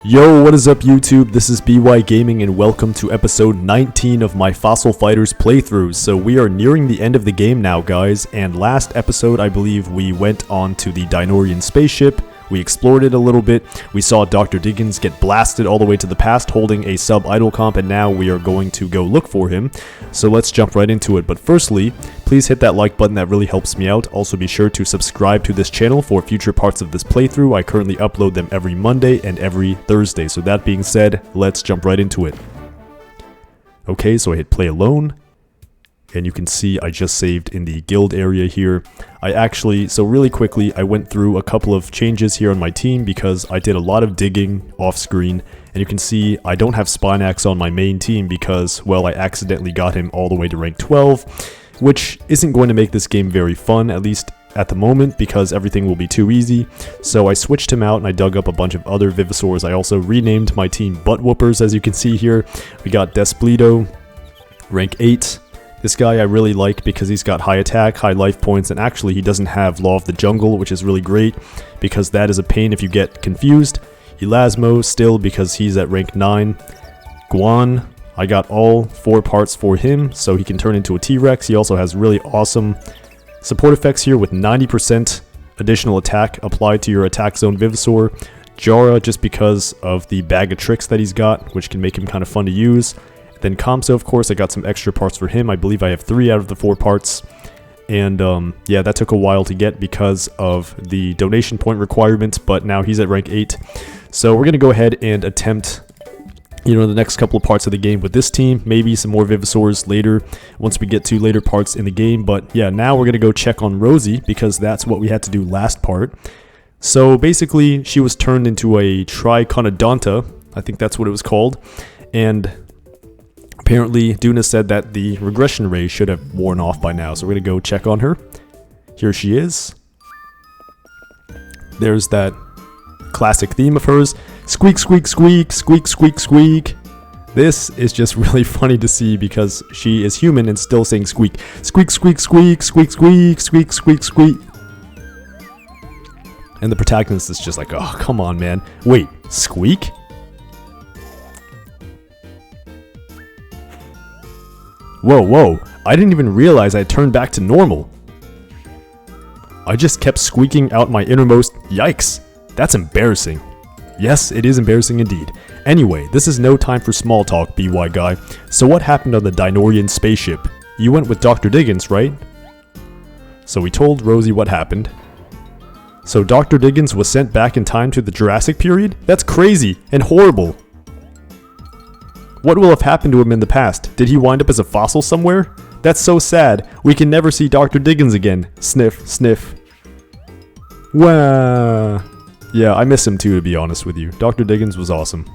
Yo, what is up YouTube? This is BY Gaming and welcome to episode 19 of my Fossil Fighters playthrough. So we are nearing the end of the game now, guys, and last episode I believe we went on to the Dinorian spaceship. We explored it a little bit, we saw Dr. Diggins get blasted all the way to the past holding a sub-idol comp, and now we are going to go look for him. So let's jump right into it, but firstly, please hit that like button, that really helps me out. Also be sure to subscribe to this channel for future parts of this playthrough. I currently upload them every Monday and every Thursday. So that being said, let's jump right into it. Okay, so I hit play alone. And you can see I just saved in the guild area here. So really quickly, I went through a couple of changes here on my team because I did a lot of digging off screen. And you can see I don't have Spinax on my main team because, well, I accidentally got him all the way to rank 12. Which isn't going to make this game very fun, at least at the moment, because everything will be too easy. So I switched him out and I dug up a bunch of other Vivisaurs. I also renamed my team Butt Whoopers, as you can see here. We got Despledo, rank 8. This guy I really like because he's got high attack, high life points, and actually he doesn't have Law of the Jungle, which is really great because that is a pain if you get confused. Elasmo still because he's at rank 9. Guan, I got all 4 parts for him so he can turn into a T-Rex. He also has really awesome support effects here with 90% additional attack applied to your attack zone Vivisaur. Jara just because of the bag of tricks that he's got, which can make him kind of fun to use. Then Kamso, of course, I got some extra parts for him. I believe I have 3 out of the 4 parts. And yeah, that took a while to get because of the donation point requirement, but now he's at rank 8. So we're going to go ahead and attempt, the next couple of parts of the game with this team. Maybe some more Vivisaurs later, once we get to later parts in the game. But yeah, now we're going to go check on Rosie because that's what we had to do last part. So basically, she was turned into a Triconodonta. I think that's what it was called. And apparently, Duna said that the regression ray should have worn off by now, so we're going to go check on her. Here she is. There's that classic theme of hers. Squeak, squeak, squeak, squeak, squeak, squeak. This is just really funny to see because she is human and still saying squeak. Squeak, squeak, squeak, squeak, squeak, squeak, squeak, squeak. And the protagonist is just like, oh, come on, man. Wait, squeak? Whoa, I didn't even realize I turned back to normal. I just kept squeaking out my innermost, yikes, that's embarrassing. Yes, it is embarrassing indeed. Anyway, this is no time for small talk, BY guy. So what happened on the Dinorian spaceship? You went with Dr. Diggins, right? So we told Rosie what happened. So Dr. Diggins was sent back in time to the Jurassic period? That's crazy and horrible. What will have happened to him in the past? Did he wind up as a fossil somewhere? That's so sad. We can never see Dr. Diggins again. Sniff, sniff. Wah. Yeah, I miss him too, to be honest with you. Dr. Diggins was awesome.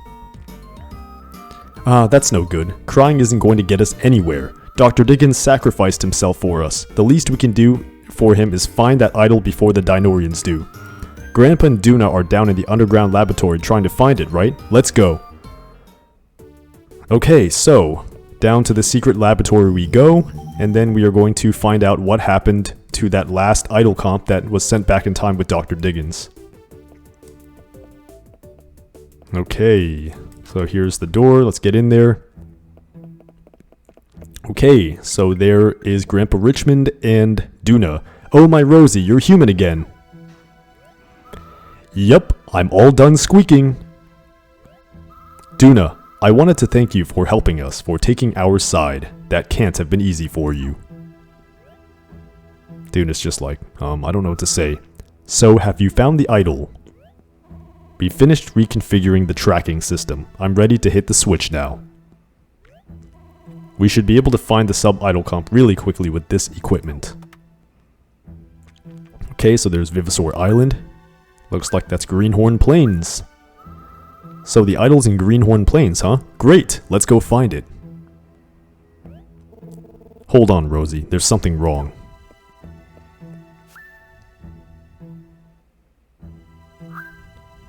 That's no good. Crying isn't going to get us anywhere. Dr. Diggins sacrificed himself for us. The least we can do for him is find that idol before the Dinorians do. Grandpa and Duna are down in the underground laboratory trying to find it, right? Let's go. Okay, so down to the secret laboratory we go, and then we are going to find out what happened to that last idol comp that was sent back in time with Dr. Diggins. Okay, so here's the door, let's get in there. Okay, so there is Grandpa Richmond and Duna. Oh my Rosie, you're human again. Yup, I'm all done squeaking. Duna, I wanted to thank you for helping us, for taking our side. That can't have been easy for you. Duna's just like, I don't know what to say. So, have you found the idol? We finished reconfiguring the tracking system. I'm ready to hit the switch now. We should be able to find the sub-idol comp really quickly with this equipment. Okay, so there's Vivisaur Island. Looks like that's Greenhorn Plains. So the idol's in Greenhorn Plains, huh? Great, let's go find it. Hold on, Rosie, there's something wrong.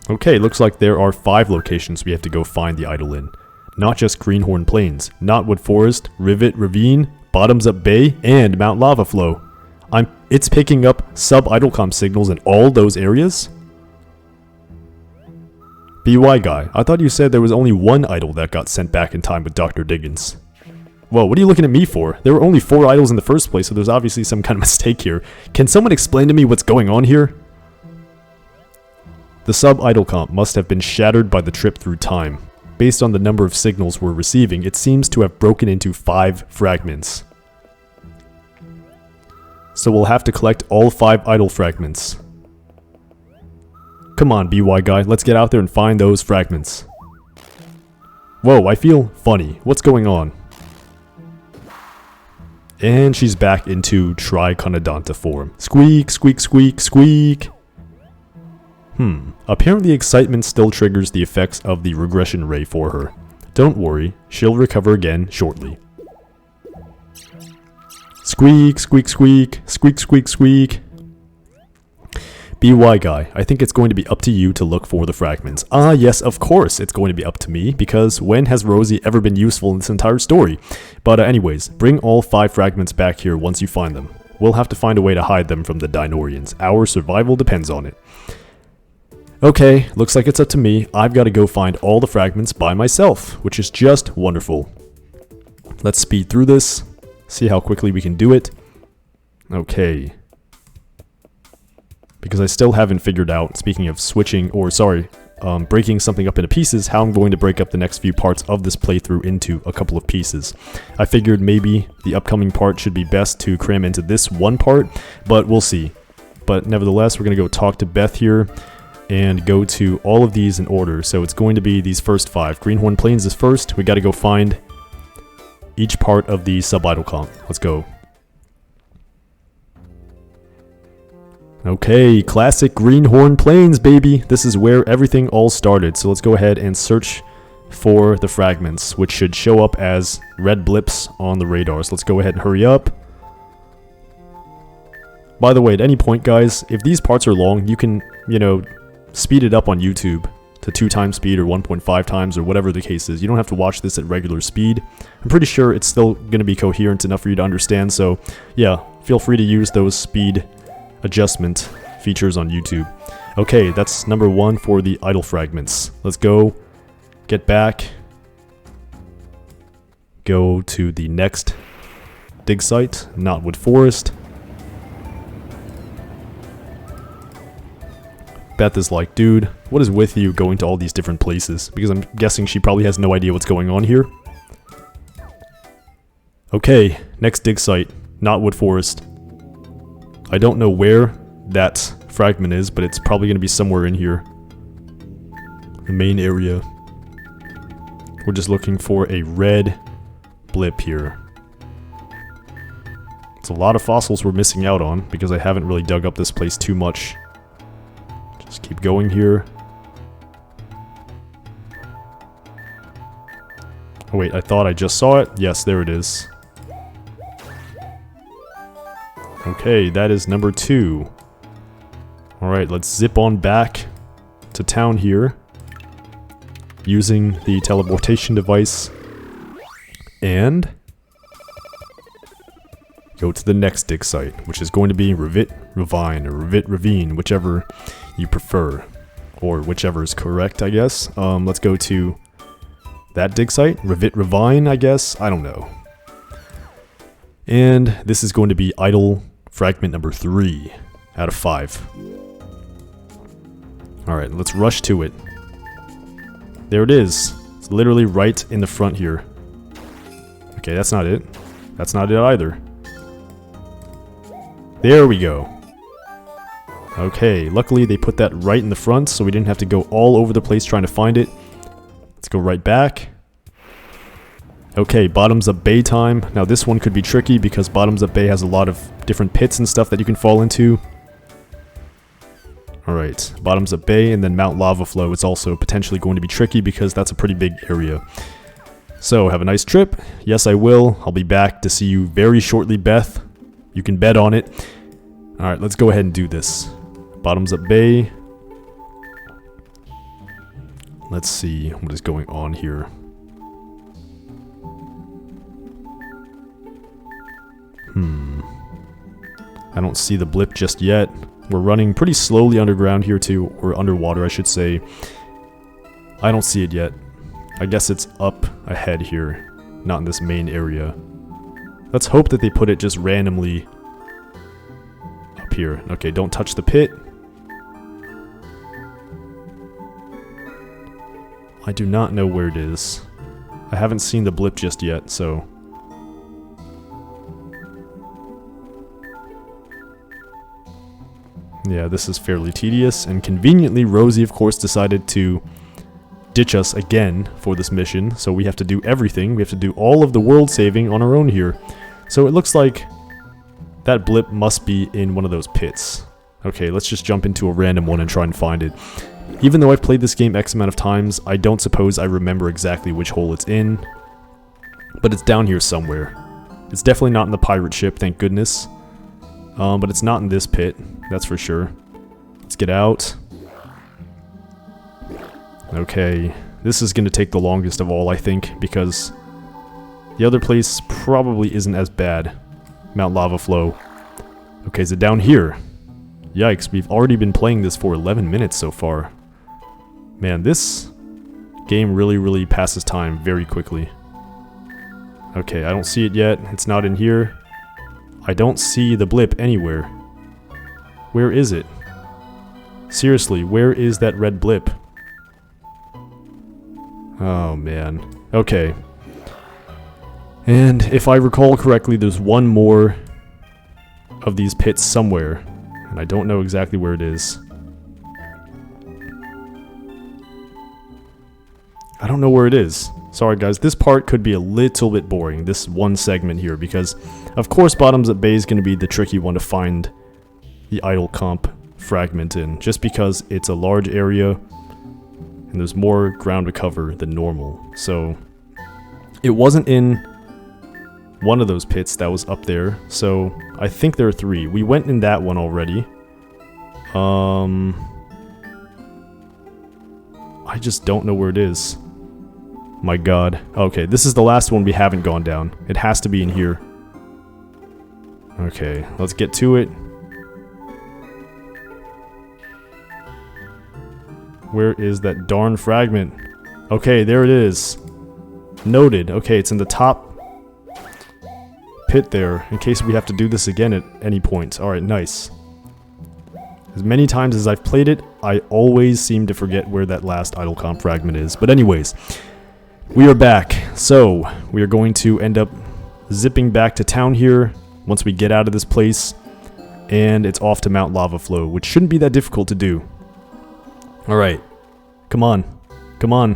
Okay, looks like there are 5 locations we have to go find the idol in. Not just Greenhorn Plains, Knotwood Forest, Rivet Ravine, Bottoms Up Bay, and Mount Lava Flow. It's picking up sub-idle comp signals in all those areas? BY guy, I thought you said there was only one idol that got sent back in time with Dr. Diggins. Whoa, what are you looking at me for? There were only 4 idols in the first place, so there's obviously some kind of mistake here. Can someone explain to me what's going on here? The sub-idol comp must have been shattered by the trip through time. Based on the number of signals we're receiving, it seems to have broken into 5 fragments. So we'll have to collect all 5 idol fragments. Come on, BY guy, let's get out there and find those fragments. Whoa, I feel funny. What's going on? And she's back into Triconodonta form. Squeak, squeak, squeak, squeak. Apparently excitement still triggers the effects of the regression ray for her. Don't worry, she'll recover again shortly. Squeak, squeak, squeak, squeak, squeak, squeak. BY guy, I think it's going to be up to you to look for the fragments. Ah, yes, of course it's going to be up to me, because when has Rosie ever been useful in this entire story? But anyways, bring all 5 fragments back here once you find them. We'll have to find a way to hide them from the Dinorians. Our survival depends on it. Okay, looks like it's up to me. I've got to go find all the fragments by myself, which is just wonderful. Let's speed through this, see how quickly we can do it. Okay. Because I still haven't figured out, speaking of switching, or sorry, breaking something up into pieces, how I'm going to break up the next few parts of this playthrough into a couple of pieces. I figured maybe the upcoming part should be best to cram into this one part, but we'll see. But nevertheless, we're going to go talk to Beth here and go to all of these in order. So it's going to be these first 5. Greenhorn Plains is first. We got to go find each part of the sub-idol comp. Let's go. Okay, classic Greenhorn Plains, baby. This is where everything all started. So let's go ahead and search for the fragments, which should show up as red blips on the radar. So let's go ahead and hurry up. By the way, at any point, guys, if these parts are long, you can, speed it up on YouTube to 2 times speed or 1.5 times or whatever the case is. You don't have to watch this at regular speed. I'm pretty sure it's still going to be coherent enough for you to understand. So yeah, feel free to use those speed adjustment features on YouTube. Okay, that's number 1 for the idol fragments. Let's go get back. Go to the next dig site, Knotwood Forest. Beth is like, dude, what is with you going to all these different places? Because I'm guessing she probably has no idea what's going on here. Okay, next dig site, Knotwood Forest. I don't know where that fragment is, but it's probably going to be somewhere in here. The main area. We're just looking for a red blip here. It's a lot of fossils we're missing out on, because I haven't really dug up this place too much. Just keep going here. Oh wait, I thought I just saw it. Yes, there it is. Okay, that is number 2. Alright, let's zip on back to town here. Using the teleportation device. And go to the next dig site, which is going to be Ravit Ravine, or Ravit Ravine, whichever you prefer. Or whichever is correct, I guess. Let's go to that dig site. Ravit Ravine, I guess. I don't know. And this is going to be idol fragment number 3 out of 5. Alright, let's rush to it. There it is. It's literally right in the front here. Okay, that's not it. That's not it either. There we go. Okay, luckily they put that right in the front, so we didn't have to go all over the place trying to find it. Let's go right back. Okay, Bottoms Up Bay time. Now this one could be tricky because Bottoms Up Bay has a lot of different pits and stuff that you can fall into. Alright, Bottoms Up Bay and then Mount Lava Flow is also potentially going to be tricky because that's a pretty big area. So, have a nice trip. Yes, I will. I'll be back to see you very shortly, Beth. You can bet on it. Alright, let's go ahead and do this. Bottoms Up Bay. Let's see what is going on here. I don't see the blip just yet. We're running pretty slowly underground here too, or underwater I should say. I don't see it yet. I guess it's up ahead here, not in this main area. Let's hope that they put it just randomly up here. Okay, don't touch the pit. I do not know where it is. I haven't seen the blip just yet, so... yeah, this is fairly tedious, and conveniently, Rosie, of course, decided to ditch us again for this mission, so we have to do everything. We have to do all of the world saving on our own here. So it looks like that blip must be in one of those pits. Okay, let's just jump into a random one and try and find it. Even though I've played this game X amount of times, I don't suppose I remember exactly which hole it's in, but it's down here somewhere. It's definitely not in the pirate ship, thank goodness. But it's not in this pit, that's for sure. Let's get out. Okay, this is going to take the longest of all, I think, because the other place probably isn't as bad. Mount Lava Flow. Okay, is it down here? Yikes, we've already been playing this for 11 minutes so far. Man, this game really passes time very quickly. Okay, I don't see it yet. It's not in here. I don't see the blip anywhere. Where is it? Seriously, where is that red blip? Oh man. Okay. And if I recall correctly, there's one more of these pits somewhere. And I don't know exactly where it is. I don't know where it is. Sorry guys, this part could be a little bit boring, this one segment here, because of course Bottoms Up Bay is going to be the tricky one to find the idle comp fragment in, just because it's a large area and there's more ground to cover than normal. So it wasn't in one of those pits that was up there, so I think there are 3. We went in that one already. I just don't know where it is. My god. Okay, this is the last one we haven't gone down. It has to be in here. Okay, let's get to it. Where is that darn fragment? Okay, there it is. Noted. Okay, it's in the top pit there, in case we have to do this again at any point. Alright, nice. As many times as I've played it, I always seem to forget where that last idle comp fragment is. But anyways, we are back. So, we are going to end up zipping back to town here once we get out of this place. And it's off to Mount Lava Flow, which shouldn't be that difficult to do. Alright. Come on. Come on.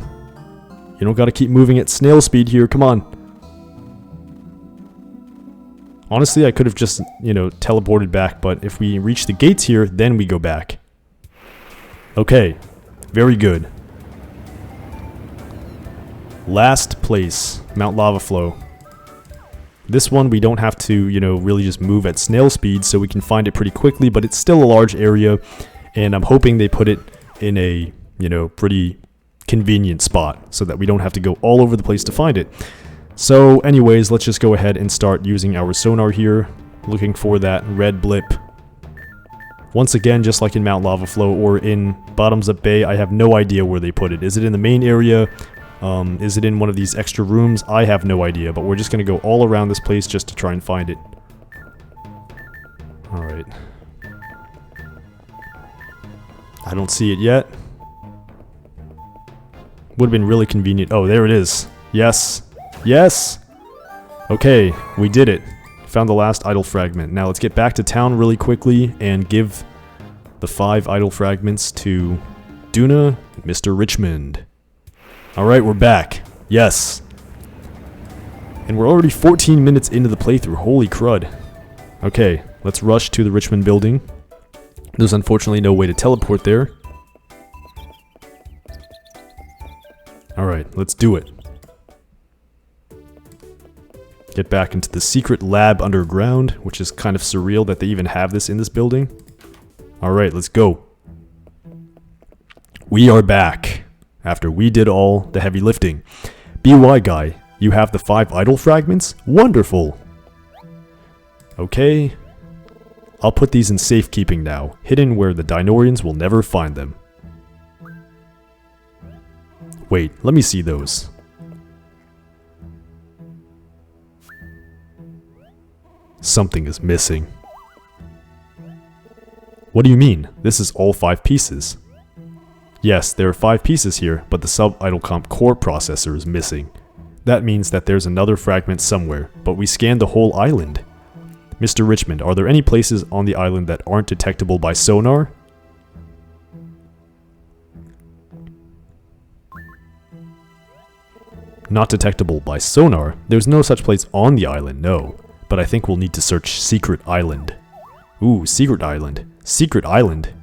You don't gotta keep moving at snail speed here. Come on. Honestly, I could have just, you know, teleported back, but if we reach the gates here, then we go back. Okay. Very good. Last place, Mount Lava Flow. This one we don't have to, you know, really just move at snail speed, so we can find it pretty quickly, but it's still a large area, and I'm hoping they put it in a, you know, pretty convenient spot, so that we don't have to go all over the place to find it. So anyways, let's just go ahead and start using our sonar here, looking for that red blip. Once again, just like in Mount Lava Flow or in Bottoms Up Bay, I have no idea where they put it. Is it in the main area? Is it in one of these extra rooms? I have no idea, but we're just going to go all around this place just to try and find it. Alright. I don't see it yet. Would have been really convenient. Oh, there it is. Yes. Yes! Okay, we did it. Found the last idle fragment. Now let's get back to town really quickly and give the 5 idle fragments to Duna and Mr. Richmond. Alright, we're back. Yes. And we're already 14 minutes into the playthrough. Holy crud. Okay, let's rush to the Richmond building. There's unfortunately no way to teleport there. Alright, let's do it. Get back into the secret lab underground, which is kind of surreal that they even have this in this building. Alright, let's go. We are back, after we did all the heavy lifting. BY guy, you have the 5 idle fragments? Wonderful! Okay. I'll put these in safekeeping now, hidden where the Dinorians will never find them. Wait, let me see those. Something is missing. What do you mean? This is all 5 pieces. Yes, there are 5 pieces here, but the sub-idle comp core processor is missing. That means that there's another fragment somewhere, but we scanned the whole island. Mr. Richmond, are there any places on the island that aren't detectable by sonar? Not detectable by sonar? There's no such place on the island, no. But I think we'll need to search Secret Island. Ooh, Secret Island. Secret Island?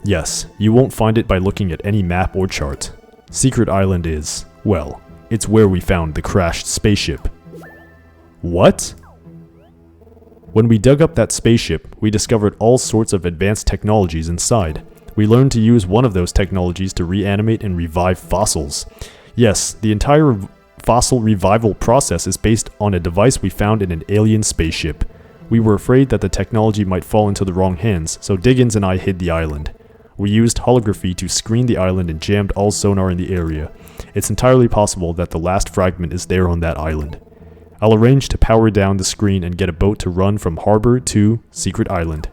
Yes, you won't find it by looking at any map or chart. Secret Island is, well, it's where we found the crashed spaceship. What? When we dug up that spaceship, we discovered all sorts of advanced technologies inside. We learned to use one of those technologies to reanimate and revive fossils. Yes, the entire fossil revival process is based on a device we found in an alien spaceship. We were afraid that the technology might fall into the wrong hands, so Diggins and I hid the island. We used holography to screen the island and jammed all sonar in the area. It's entirely possible that the last fragment is there on that island. I'll arrange to power down the screen and get a boat to run from harbor to Secret Island.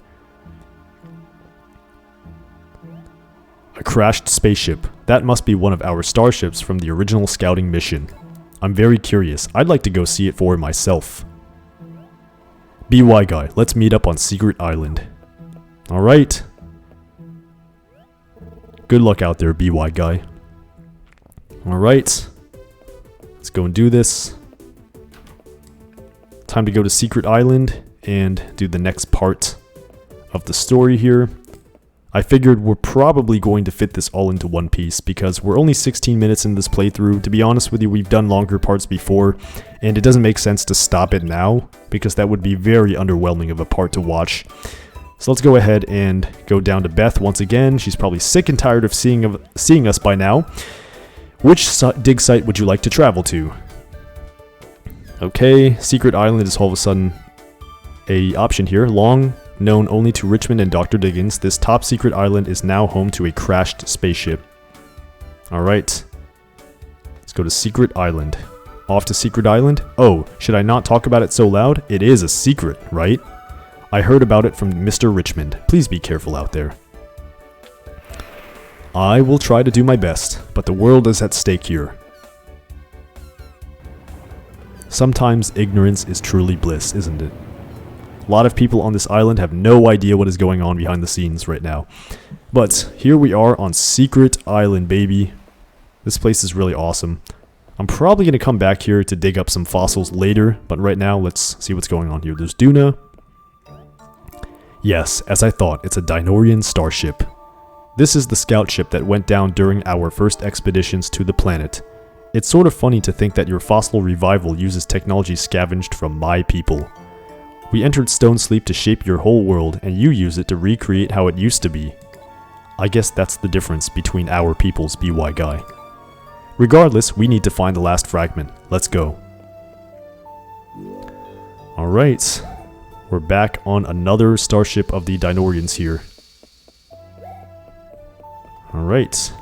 A crashed spaceship. That must be one of our starships from the original scouting mission. I'm very curious. I'd like to go see it for myself. BY guy, let's meet up on Secret Island. Alright. Good luck out there, BY guy. Alright. Let's go and do this. Time to go to Secret Island and do the next part of the story here. I figured we're probably going to fit this all into one piece because we're only 16 minutes in this playthrough. To be honest with you, we've done longer parts before, and it doesn't make sense to stop it now because that would be very underwhelming of a part to watch. So let's go ahead and go down to Beth once again. She's probably sick and tired of seeing us by now. Which dig site would you like to travel to? Okay, Secret Island is all of a sudden a option here. Long known only to Richmond and Dr. Diggins, this top secret island is now home to a crashed spaceship. Alright. Let's go to Secret Island. Off to Secret Island? Oh, should I not talk about it so loud? It is a secret, right? I heard about it from Mr. Richmond. Please be careful out there. I will try to do my best, but the world is at stake here. Sometimes ignorance is truly bliss, isn't it? A lot of people on this island have no idea what is going on behind the scenes right now. But here we are on Secret Island, baby. This place is really awesome. I'm probably going to come back here to dig up some fossils later, but right now let's see what's going on here. There's Duna. Yes, as I thought, it's a Dinorian starship. This is the scout ship that went down during our first expeditions to the planet. It's sort of funny to think that your fossil revival uses technology scavenged from my people. We entered Stone Sleep to shape your whole world, and you use it to recreate how it used to be. I guess that's the difference between our peoples, BY guy. Regardless, we need to find the last fragment. Let's go. Alright. We're back on another starship of the Dinorians here. Alright.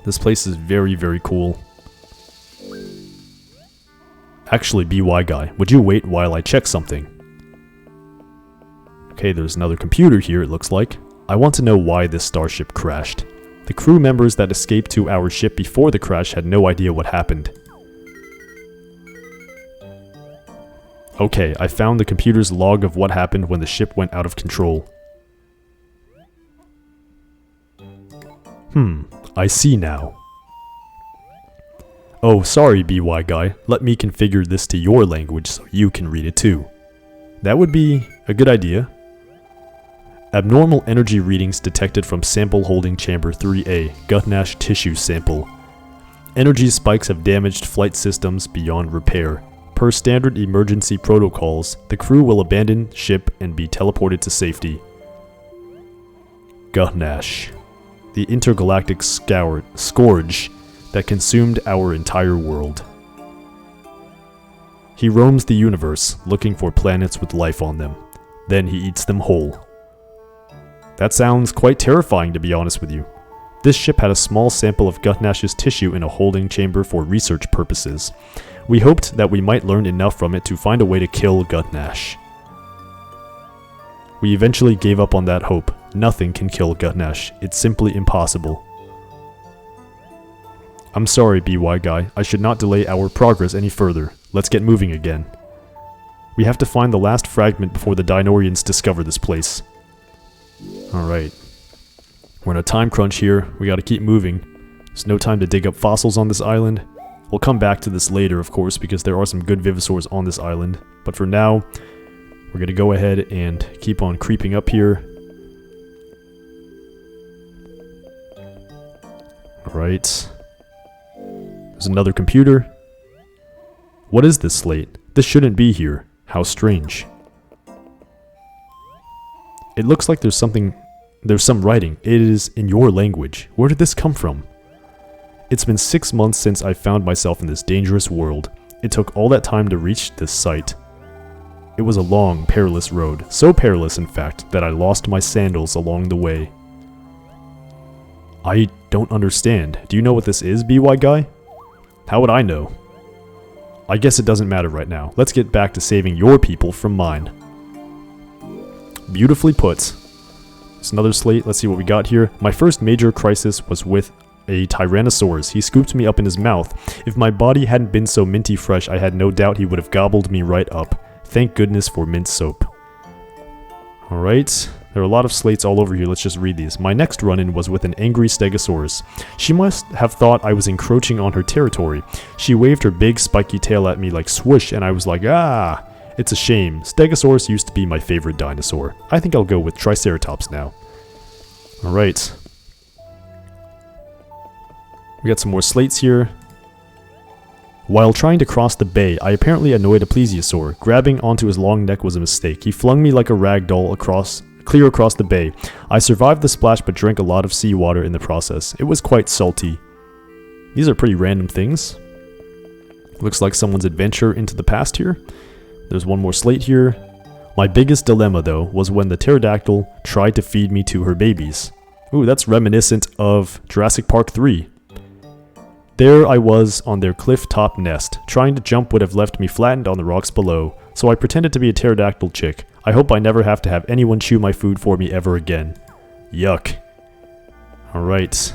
This place is very, very cool. Actually, BY guy, would you wait while I check something? Okay, there's another computer here, it looks like. I want to know why this starship crashed. The crew members that escaped to our ship before the crash had no idea what happened. Okay, I found the computer's log of what happened when the ship went out of control. I see now. Oh, sorry, BY guy. Let me configure this to your language so you can read it too. That would be a good idea. Abnormal energy readings detected from sample holding chamber 3A, Gutnash tissue sample. Energy spikes have damaged flight systems beyond repair. Per standard emergency protocols, the crew will abandon ship and be teleported to safety. Gutnash. The intergalactic scourge that consumed our entire world. He roams the universe, looking for planets with life on them. Then he eats them whole. That sounds quite terrifying, to be honest with you. This ship had a small sample of Guthnash's tissue in a holding chamber for research purposes. We hoped that we might learn enough from it to find a way to kill Gutnash. We eventually gave up on that hope. Nothing can kill Gutnash. It's simply impossible. I'm sorry, BY guy. I should not delay our progress any further. Let's get moving again. We have to find the last fragment before the Dinorians discover this place. Alright. We're in a time crunch here. We gotta keep moving. There's no time to dig up fossils on this island. We'll come back to this later, of course, because there are some good Vivisaurs on this island. But for now, we're gonna go ahead and keep on creeping up here. Alright. There's another computer. What is this slate? This shouldn't be here. How strange. It looks like there's some writing. It is in your language. Where did this come from? It's been 6 months since I found myself in this dangerous world. It took all that time to reach this site. It was a long, perilous road. So perilous, in fact, that I lost my sandals along the way. I don't understand. Do you know what this is, BY guy? How would I know? I guess it doesn't matter right now. Let's get back to saving your people from mine. Beautifully put. It's another slate. Let's see what we got here. My first major crisis was with a Tyrannosaurus. He scooped me up in his mouth. If my body hadn't been so minty fresh, I had no doubt he would have gobbled me right up. Thank goodness for mint soap. Alright. There are a lot of slates all over here. Let's just read these. My next run-in was with an angry Stegosaurus. She must have thought I was encroaching on her territory. She waved her big spiky tail at me like swoosh, and I was like, ah! It's a shame. Stegosaurus used to be my favorite dinosaur. I think I'll go with Triceratops now. Alright. We got some more slates here. While trying to cross the bay, I apparently annoyed a plesiosaur. Grabbing onto his long neck was a mistake. He flung me like a rag doll clear across the bay. I survived the splash but drank a lot of seawater in the process. It was quite salty. These are pretty random things. Looks like someone's adventure into the past here. There's one more slate here. My biggest dilemma, though, was when the pterodactyl tried to feed me to her babies. Ooh, that's reminiscent of Jurassic Park 3. There I was on their cliff-top nest. Trying to jump would have left me flattened on the rocks below, so I pretended to be a pterodactyl chick. I hope I never have to have anyone chew my food for me ever again. Yuck. Alright.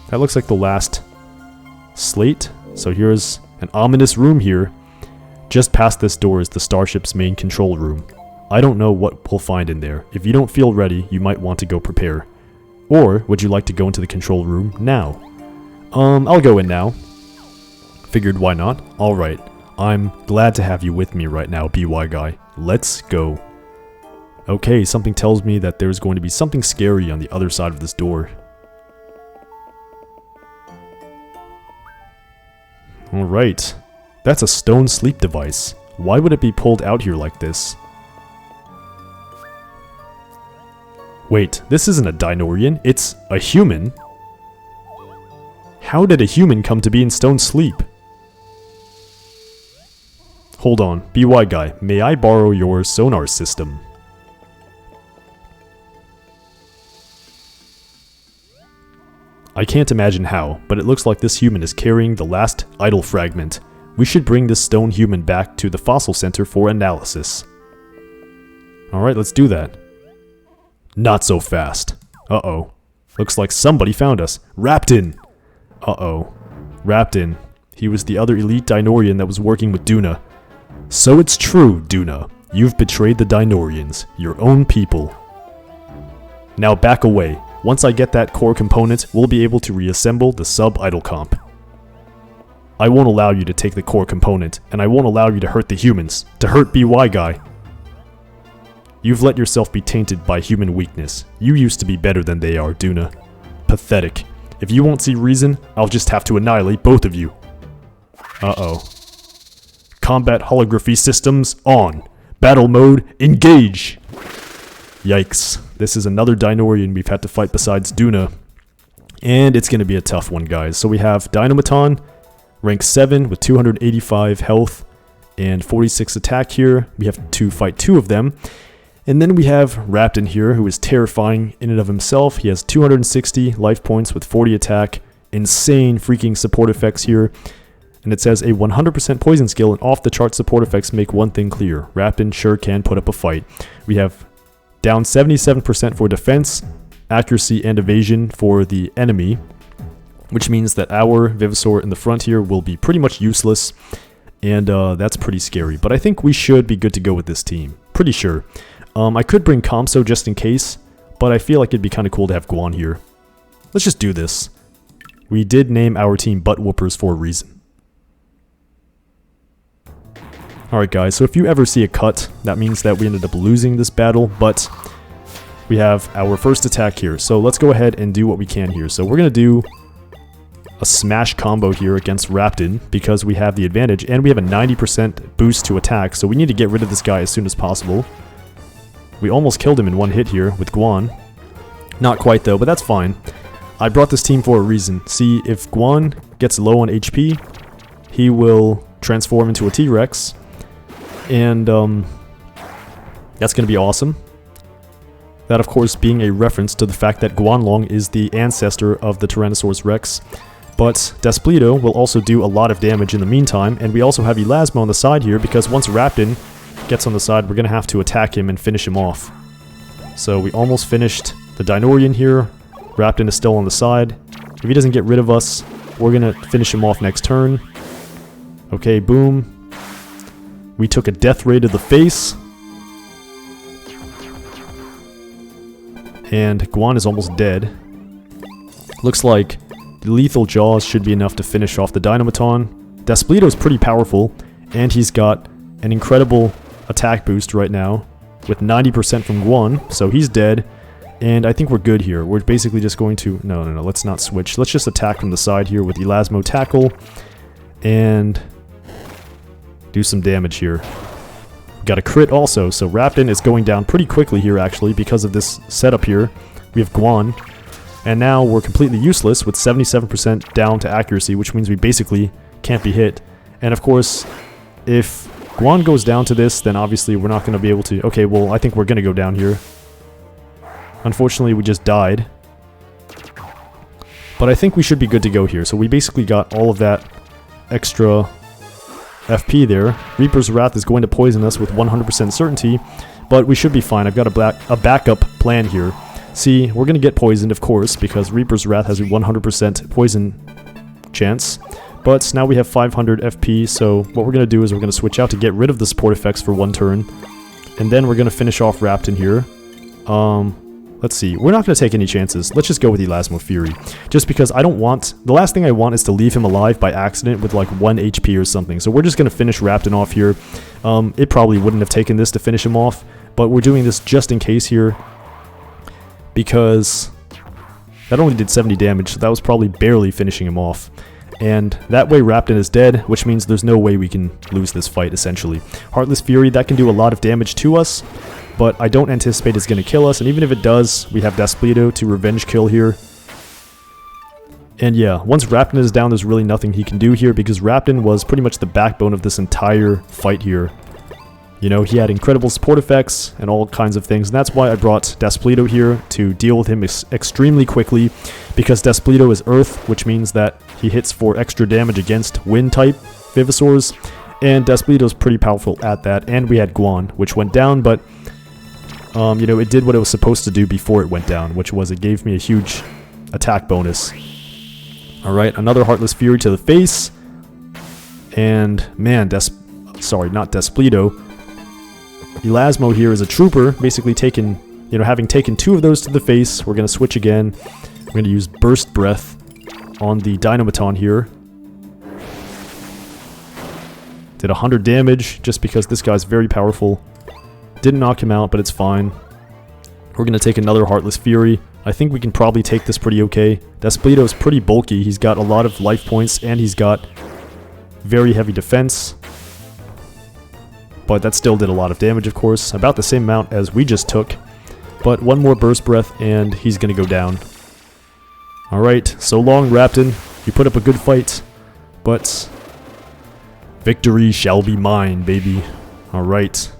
That looks like the last slate. So here's an ominous room here. Just past this door is the starship's main control room. I don't know what we'll find in there. If you don't feel ready, you might want to go prepare. Or, would you like to go into the control room now? I'll go in now. Figured why not? Alright. I'm glad to have you with me right now, BY guy. Let's go. Okay, something tells me that there's going to be something scary on the other side of this door. Alright. That's a stone sleep device. Why would it be pulled out here like this? Wait, this isn't a Dinorian, it's a human? How did a human come to be in stone sleep? Hold on, BY guy, may I borrow your sonar system? I can't imagine how, but it looks like this human is carrying the last idol fragment. We should bring this stone human back to the fossil center for analysis. Alright, let's do that. Not so fast. Uh-oh. Looks like somebody found us. Raptin! Uh-oh. Raptin. He was the other elite Dinorian that was working with Duna. So it's true, Duna. You've betrayed the Dinorians, your own people. Now back away. Once I get that core component, we'll be able to reassemble the sub-idol comp. I won't allow you to take the core component, and I won't allow you to hurt the humans. To hurt BY guy. You've let yourself be tainted by human weakness. You used to be better than they are, Duna. Pathetic. If you won't see reason, I'll just have to annihilate both of you. Uh-oh. Combat holography systems on. Battle mode, engage! Yikes. This is another Dinorian we've had to fight besides Duna. And it's gonna be a tough one, guys. So we have Dynamaton, rank 7 with 285 health and 46 attack here. We have to fight 2 of them. And then we have Raptin here, who is terrifying in and of himself. He has 260 life points with 40 attack. Insane freaking support effects here. And it says a 100% poison skill and off-the-chart support effects make one thing clear. Raptin sure can put up a fight. We have down 77% for defense, accuracy, and evasion for the enemy, which means that our Vivasaur in the front here will be pretty much useless, and that's pretty scary. But I think we should be good to go with this team. Pretty sure. I could bring Kamso just in case, but I feel like it'd be kind of cool to have Guan here. Let's just do this. We did name our team Butt Whoopers for a reason. Alright guys, so if you ever see a cut, that means that we ended up losing this battle, but we have our first attack here. So let's go ahead and do what we can here. So we're going to do a smash combo here against Raptin because we have the advantage, and we have a 90% boost to attack, so we need to get rid of this guy as soon as possible. We almost killed him in one hit here with Guan. Not quite though, but that's fine. I brought this team for a reason. See, if Guan gets low on HP, he will transform into a T-Rex, and that's going to be awesome. That, of course, being a reference to the fact that Guanlong is the ancestor of the Tyrannosaurus Rex. But Despledo will also do a lot of damage in the meantime, and we also have Elasmo on the side here, because once Raptin gets on the side, we're going to have to attack him and finish him off. So we almost finished the Dinorian here. Raptin is still on the side. If he doesn't get rid of us, we're going to finish him off next turn. Okay, boom. We took a death ray to the face. And Guan is almost dead. Looks like the lethal jaws should be enough to finish off the Dynamaton. Despledo is pretty powerful, and he's got an incredible attack boost right now with 90% from Guan, so he's dead. And I think we're good here. We're basically just going to... No, let's not switch. Let's just attack from the side here with Elasmo Tackle and do some damage here. We got a crit also, so Raptin is going down pretty quickly here actually because of this setup here. We have Guan, and now we're completely useless with 77% down to accuracy, which means we basically can't be hit. And of course, if Guan goes down to this, then obviously we're not going to be able to... Okay, well, I think we're going to go down here. Unfortunately, we just died. But I think we should be good to go here. So we basically got all of that extra FP there. Reaper's Wrath is going to poison us with 100% certainty, but we should be fine. I've got a backup plan here. See, we're going to get poisoned, of course, because Reaper's Wrath has a 100% poison chance. But now we have 500 FP, so what we're going to do is we're going to switch out to get rid of the support effects for one turn. And then we're going to finish off Raptin here. Let's see. We're not going to take any chances. Let's just go with Elasmo Fury. Just because I don't want... The last thing I want is to leave him alive by accident with like 1 HP or something. So we're just going to finish Raptin off here. It probably wouldn't have taken this to finish him off, but we're doing this just in case here. Because that only did 70 damage, so that was probably barely finishing him off. And that way Raptin is dead, which means there's no way we can lose this fight, essentially. Heartless Fury, that can do a lot of damage to us, but I don't anticipate it's going to kill us, and even if it does, we have Despledo to revenge kill here. And yeah, once Raptin is down, there's really nothing he can do here, because Raptin was pretty much the backbone of this entire fight here. You know, he had incredible support effects and all kinds of things, and that's why I brought Despledo here to deal with him extremely quickly, because Despledo is Earth, which means that he hits for extra damage against Wind-type Vivasaurs, and Despledo's pretty powerful at that, and we had Guan, which went down, but, you know, it did what it was supposed to do before it went down, which was it gave me a huge attack bonus. Alright, another Heartless Fury to the face, and, man, sorry, not Despledo. Elasmo here is a trooper, basically taken, you know, having taken 2 of those to the face. We're going to switch again. We're going to use Burst Breath on the Dynamaton here. Did 100 damage just because this guy's very powerful. Didn't knock him out, but it's fine. We're going to take another Heartless Fury. I think we can probably take this pretty okay. Despledo's pretty bulky. He's got a lot of life points, and he's got very heavy defense. But that still did a lot of damage, of course. About the same amount as we just took. But one more Burst Breath, and he's going to go down. Alright, so long, Raptin. You put up a good fight. But victory shall be mine, baby. Alright.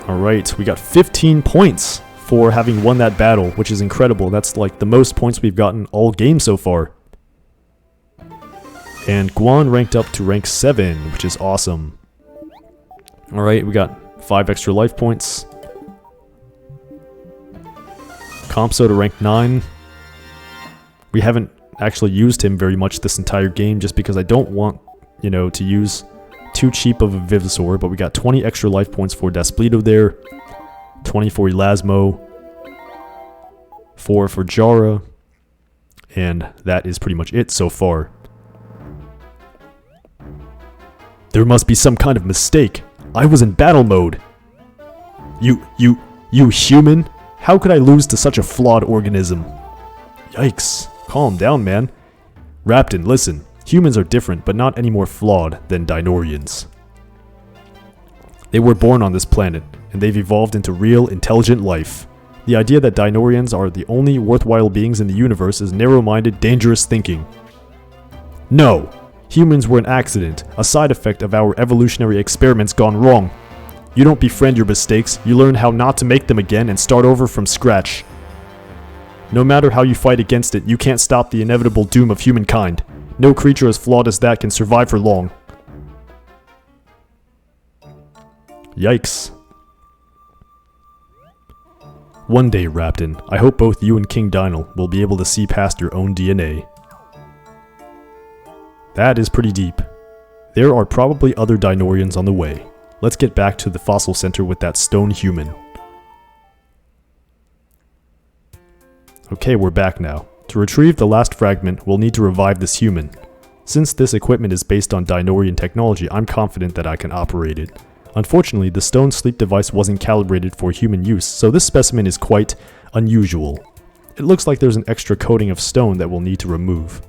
Alright, we got 15 points for having won that battle, which is incredible. That's like the most points we've gotten all game so far. And Guan ranked up to rank 7, which is awesome. Alright, we got 5 extra life points. Compso to rank 9. We haven't actually used him very much this entire game just because I don't want, you know, to use too cheap of a Vivisor, but we got 20 extra life points for Dasplito there, 20 for Elasmo, 4 for Jara, and that is pretty much it so far. There must be some kind of mistake. I was in battle mode. You human? How could I lose to such a flawed organism? Yikes. Calm down, man. Raptin, listen. Humans are different, but not any more flawed than Dinorians. They were born on this planet, and they've evolved into real, intelligent life. The idea that Dinorians are the only worthwhile beings in the universe is narrow-minded, dangerous thinking. No! Humans were an accident, a side effect of our evolutionary experiments gone wrong. You don't befriend your mistakes, you learn how not to make them again and start over from scratch. No matter how you fight against it, you can't stop the inevitable doom of humankind. No creature as flawed as that can survive for long. Yikes. One day, Raptin, I hope both you and King Dynal will be able to see past your own DNA. That is pretty deep. There are probably other Dinorians on the way. Let's get back to the fossil center with that stone human. Okay, we're back now. To retrieve the last fragment, we'll need to revive this human. Since this equipment is based on Dinorian technology, I'm confident that I can operate it. Unfortunately, the stone sleep device wasn't calibrated for human use, so this specimen is quite unusual. It looks like there's an extra coating of stone that we'll need to remove.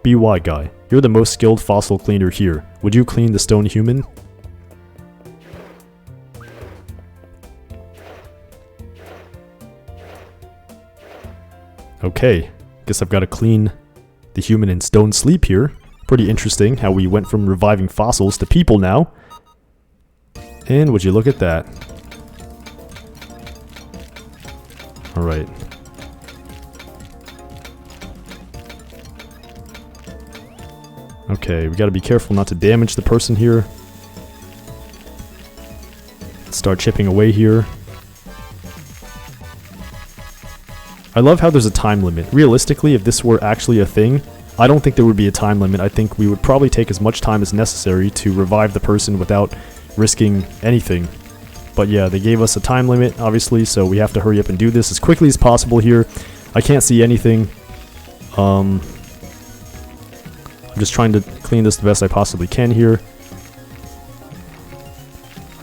BY guy, you're the most skilled fossil cleaner here. Would you clean the stone human? Okay, guess I've got to clean the human in stone sleep here. Pretty interesting how we went from reviving fossils to people now. And would you look at that. Alright. Okay, we gotta be careful not to damage the person here. Let's start chipping away here. I love how there's a time limit. Realistically, if this were actually a thing, I don't think there would be a time limit. I think we would probably take as much time as necessary to revive the person without risking anything. But yeah, they gave us a time limit, obviously, so we have to hurry up and do this as quickly as possible here. I can't see anything. I'm just trying to clean this the best I possibly can here.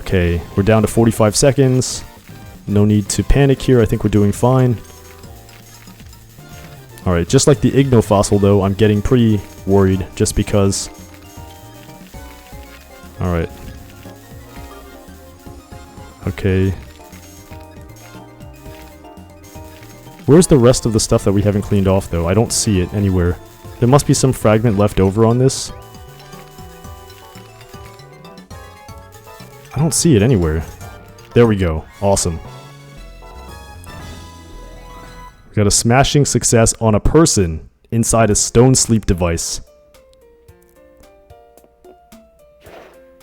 Okay, we're down to 45 seconds. No need to panic here. I think we're doing fine. Alright, just like the Igno fossil though, I'm getting pretty worried just because... Alright. Okay. Where's the rest of the stuff that we haven't cleaned off though? I don't see it anywhere. There must be some fragment left over on this. I don't see it anywhere. There we go. Awesome. Got a smashing success on a person inside a stone sleep device.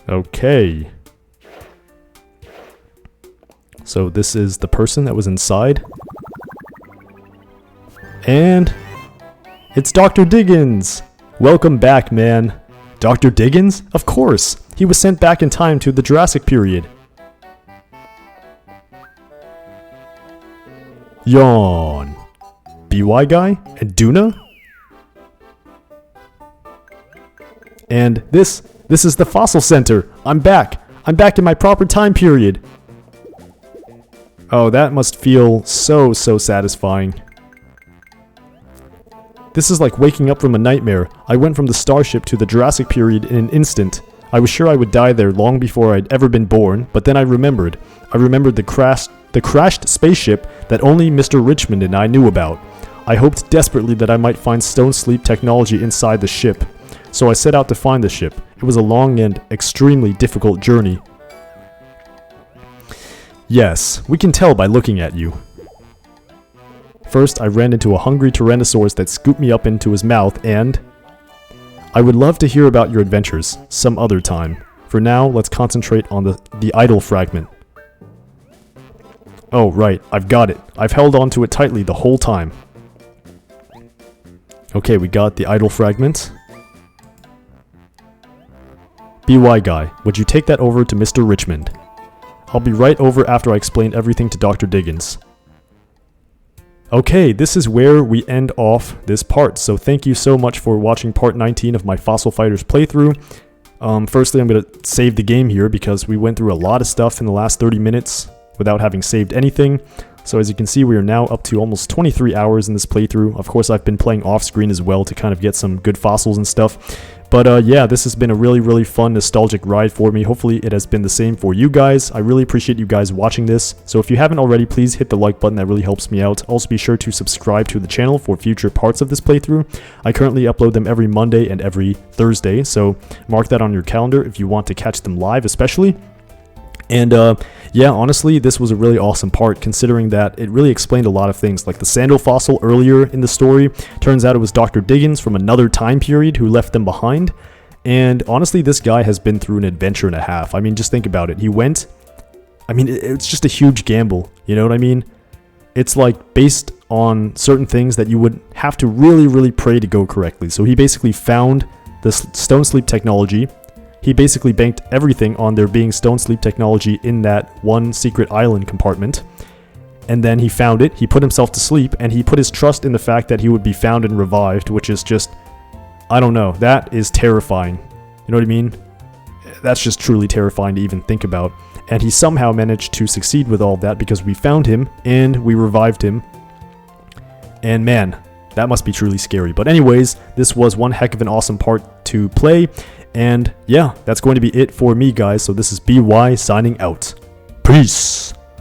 Okay. So this is the person that was inside. And it's Dr. Diggins! Welcome back, man. Dr. Diggins? Of course! He was sent back in time to the Jurassic period. Yawn. BY guy? And Duna? And this is the fossil center. I'm back. I'm back in my proper time period. Oh, that must feel so satisfying. This is like waking up from a nightmare. I went from the starship to the Jurassic period in an instant. I was sure I would die there long before I'd ever been born, but then I remembered. I remembered the crashed spaceship that only Mr. Richmond and I knew about. I hoped desperately that I might find stone sleep technology inside the ship. So I set out to find the ship. It was a long and extremely difficult journey. Yes, we can tell by looking at you. First, I ran into a hungry Tyrannosaurus that scooped me up into his mouth, and... I would love to hear about your adventures, some other time. For now, let's concentrate on the idol fragment. Oh, right, I've got it. I've held onto it tightly the whole time. Okay, we got the idol fragment. BY guy, would you take that over to Mr. Richmond? I'll be right over after I explain everything to Dr. Diggins. Okay, this is where we end off this part, so thank you so much for watching part 19 of my Fossil Fighters playthrough. Firstly, I'm going to save the game here because we went through a lot of stuff in the last 30 minutes without having saved anything. So as you can see, we are now up to almost 23 hours in this playthrough. Of course, I've been playing off screen as well to kind of get some good fossils and stuff. But yeah, this has been a really fun, nostalgic ride for me. Hopefully it has been the same for you guys. I really appreciate you guys watching this. So if you haven't already, please hit the like button. That really helps me out. Also be sure to subscribe to the channel for future parts of this playthrough. I currently upload them every Monday and every Thursday. So mark that on your calendar if you want to catch them live especially. And yeah, honestly, this was a really awesome part considering that it really explained a lot of things, like the sandal fossil earlier in the story. Turns out it was Dr. Diggins from another time period who left them behind. And honestly, this guy has been through an adventure and a half. I mean, just think about it. He went... I mean, it's just a huge gamble, you know what I mean? It's like based on certain things that you would have to really pray to go correctly. So he basically found the stone sleep technology. He basically banked everything on there being stone sleep technology in that one secret island compartment. And then he found it, he put himself to sleep, and he put his trust in the fact that he would be found and revived, which is just, I don't know, that is terrifying. You know what I mean? That's just truly terrifying to even think about. And he somehow managed to succeed with all of that because we found him and we revived him. And man, that must be truly scary. But anyways, this was one heck of an awesome part to play. And yeah, that's going to be it for me, guys. So this is BY signing out. Peace.